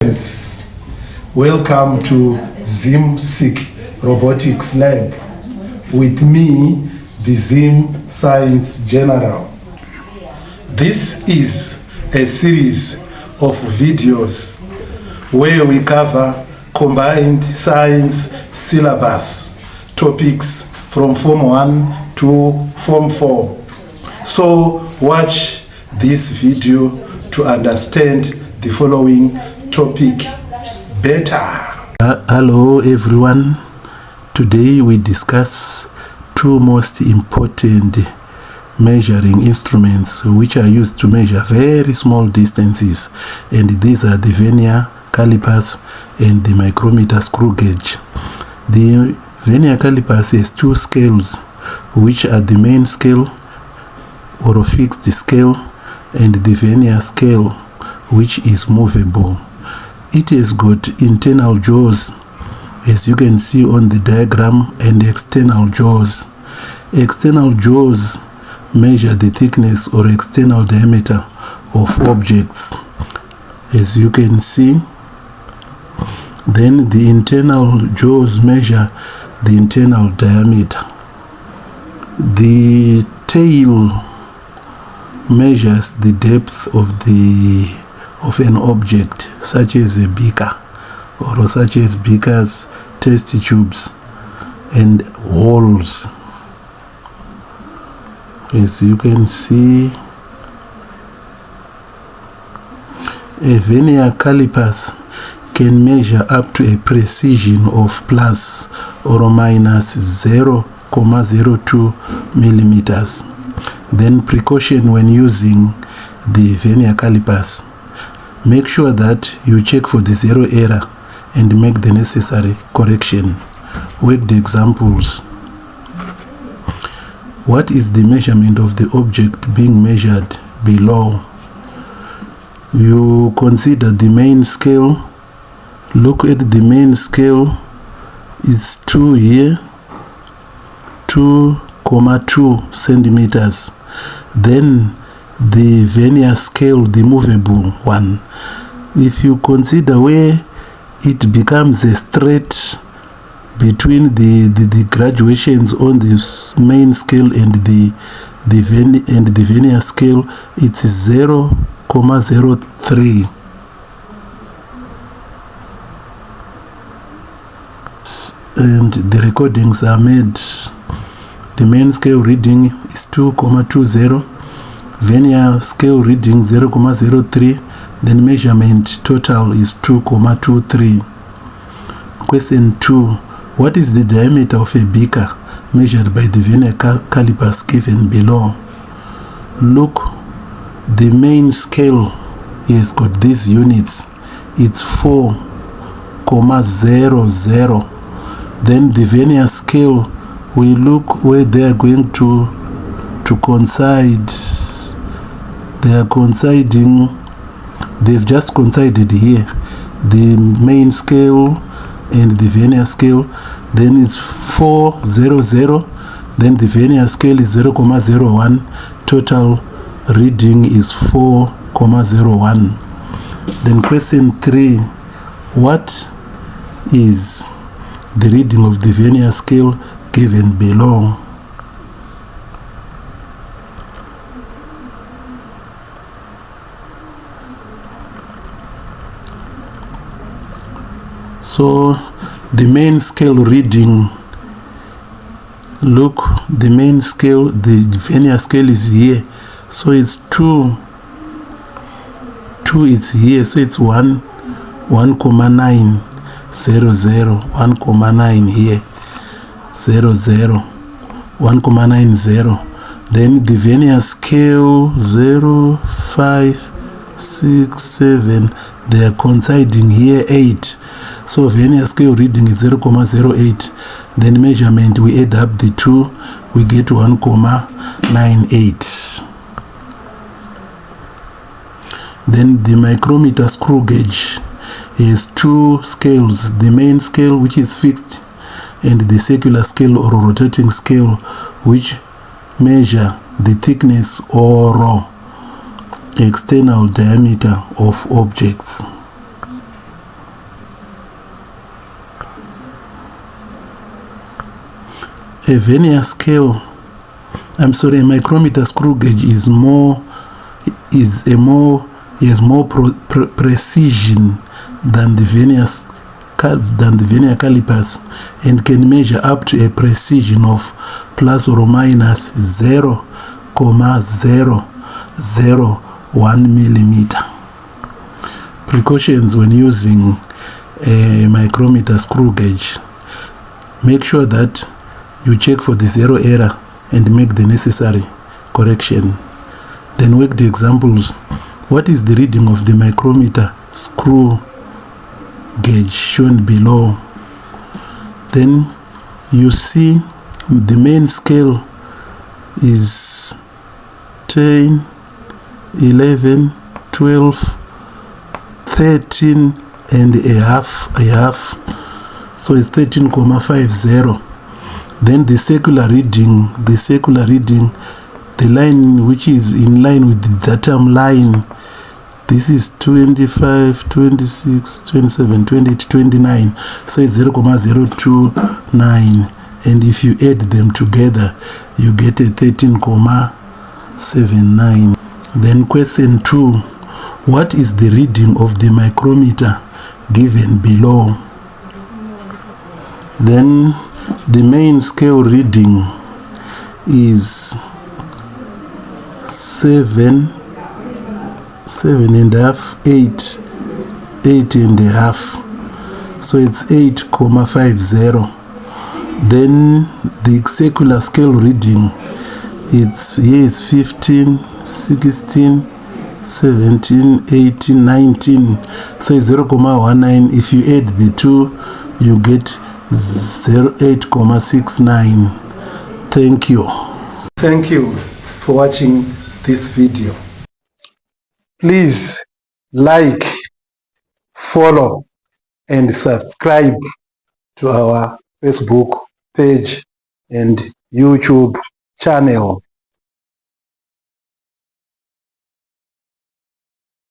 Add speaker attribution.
Speaker 1: Students, welcome to ZimSIC Robotics Lab. With me, the Zim Science General. This is a series of videos where we cover combined science syllabus topics from Form 1 to Form 4. So watch this video to understand the following topic better.
Speaker 2: Hello everyone. Today we discuss two most important measuring instruments which are used to measure very small distances, and these are the vernier calipers and the micrometer screw gauge. The vernier calipers has two scales, which are the main scale or a fixed scale and the vernier scale, which is movable. It has got internal jaws, as you can see on the diagram, and external jaws. External jaws measure the thickness or external diameter of objects, as you can see. Then the internal jaws measure the internal diameter. The tail measures the depth of an object, such as a beaker, or such as beakers, test tubes, and holes. As you can see, a vernier calipers can measure up to a precision of plus or minus 0.02 millimeters. Then precaution when using the vernier calipers: make sure that you check for the zero error and make the necessary correction. Work the examples. What is the measurement of the object being measured below? You consider the main scale. Look at the main scale. It's 2 here, 2.2 centimeters. Then the vernier scale, the movable one, if you consider where it becomes a straight between the graduations on the main scale and the vernier scale, it's 0.03. And the recordings are made. The main scale reading is 2.20, vernier scale reading 0.03, then measurement total is 2.23. Question 2. What is the diameter of a beaker measured by the vernier calipers given below? Look, the main scale has got these units. It's 4.00. Then the vernier scale, we look where they are going to coincide. They are coinciding. They've just coincided here. The main scale and the vernier scale. Then it's 4.00. Then the vernier scale is 0.01. Total reading is 4.01. Then question 3. What is the reading of the vernier scale given below? So the main scale reading, look, the main scale, the vernier scale is here, so it's 2 is here, so it's 1.900, 1.9 here, 00, 1.90. Then the vernier scale 0, 5, 6, 7, they are coinciding here 8. So vernier scale reading is 0.08. Then measurement, we add up the two, we get 1.98. Then the micrometer screw gauge is two scales: the main scale, which is fixed, and the circular scale or rotating scale, which measure the thickness or external diameter of objects. A vernier scale, a micrometer screw gauge has more precision than the vernier calipers, and can measure up to a precision of plus or minus 0.001 millimeter. Precautions when using a micrometer screw gauge: make sure that you check for the zero error and make the necessary correction. Then work the examples. What is the reading of the micrometer screw gauge shown below? Then you see the main scale is 10, 11, 12, 13 and a half, so it's 13,50. Then the circular reading, the line which is in line with the datum line, this is 25, 26, 27, 28, 29, so it's 0,029, and if you add them together you get a 13,79. Then question 2, what is the reading of the micrometer given below? Then the main scale reading is 7 and a half, 8 and a half, so it's 8,50. Then the circular scale reading, here is 15, 16, 17, 18, 19, so it's 0,19. If you add the two you get 8,69. Thank you.
Speaker 1: Thank you for watching this video. Please like, follow and subscribe to our Facebook page and YouTube channel.